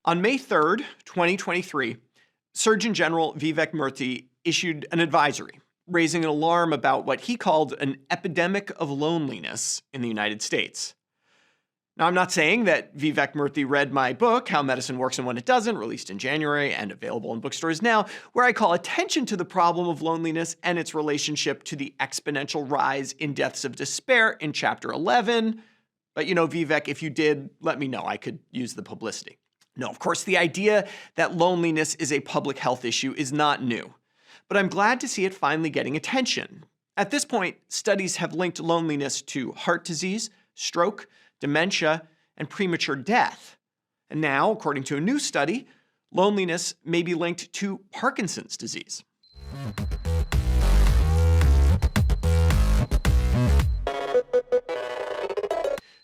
On May 3rd, 2023, Surgeon General Vivek Murthy issued an advisory raising an alarm about what he called an epidemic of loneliness in the United States. Now, I'm not saying that Vivek Murthy read my book, How Medicine Works and When It Doesn't, released in January and available in bookstores now, where I call attention to the problem of loneliness and its relationship to the exponential rise in deaths of despair in Chapter 11. But Vivek, if you did, let me know. I could use the publicity. No, of course, the idea that loneliness is a public health issue is not new. But I'm glad to see it finally getting attention. At this point, studies have linked loneliness to heart disease, stroke, dementia, and premature death. And now, according to a new study, loneliness may be linked to Parkinson's disease.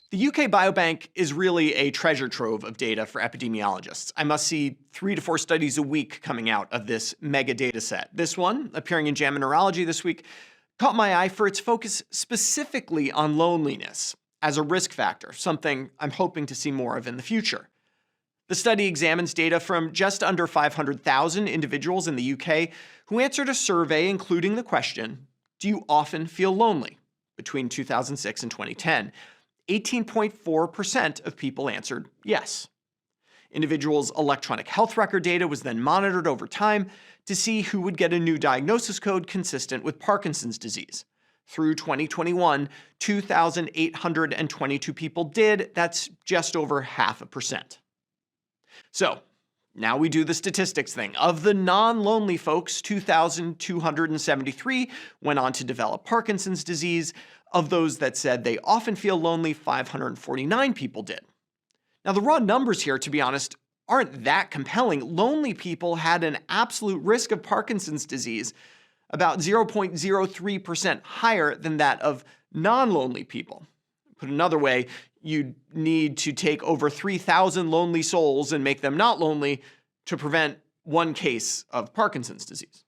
The UK Biobank is really a treasure trove of data for epidemiologists. I must see 3 to 4 studies a week coming out of this mega data set. This one, appearing in JAMA Neurology this week, caught my eye for its focus specifically on loneliness as a risk factor, something I'm hoping to see more of in the future. The study examines data from just under 500,000 individuals in the UK who answered a survey including the question, "Do you often feel lonely?" between 2006 and 2010. 18.4% of people answered yes. Individuals' electronic health record data was then monitored over time to see who would get a new diagnosis code consistent with Parkinson's disease. Through 2021, 2,822 people did. That's just over 0.5%. So, now we do the statistics thing. Of the non-lonely folks, 2,273 went on to develop Parkinson's disease. Of those that said they often feel lonely, 549 people did. Now, the raw numbers here, to be honest, aren't that compelling. Lonely people had an absolute risk of Parkinson's disease about 0.03% higher than that of non-lonely people. Put another way, you'd need to take over 3,000 lonely souls and make them not lonely to prevent one case of Parkinson's disease.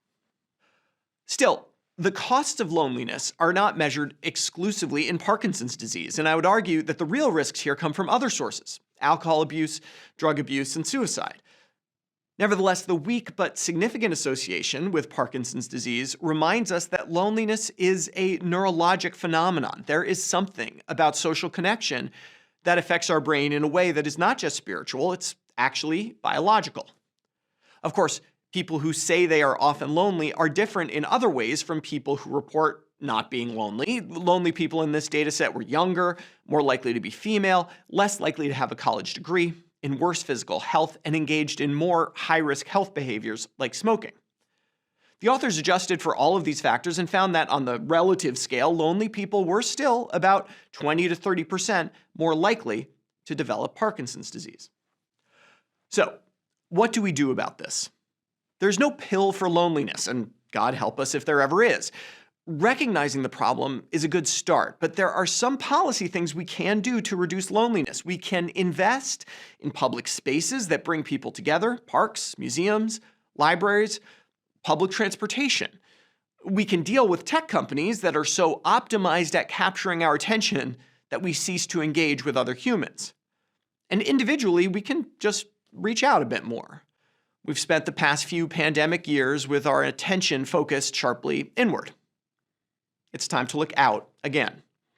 Still, the costs of loneliness are not measured exclusively in Parkinson's disease, and I would argue that the real risks here come from other sources: alcohol abuse, drug abuse, and suicide. Nevertheless, the weak but significant association with Parkinson's disease reminds us that loneliness is a neurologic phenomenon. There is something about social connection that affects our brain in a way that is not just spiritual, it's actually biological. Of course, people who say they are often lonely are different in other ways from people who report not being lonely. Lonely people in this data set were younger, more likely to be female, less likely to have a college degree, in worse physical health, and engaged in more high-risk health behaviors like smoking. The authors adjusted for all of these factors and found that on the relative scale, lonely people were still about 20 to 30% more likely to develop Parkinson's disease. So, what do we do about this? There's no pill for loneliness, and God help us if there ever is. Recognizing the problem is a good start, but there are some policy things we can do to reduce loneliness. We can invest in public spaces that bring people together: parks, museums, libraries, public transportation. We can deal with tech companies that are so optimized at capturing our attention that we cease to engage with other humans. And individually, we can just reach out a bit more. We've spent the past few pandemic years with our attention focused sharply inward. It's time to look out again.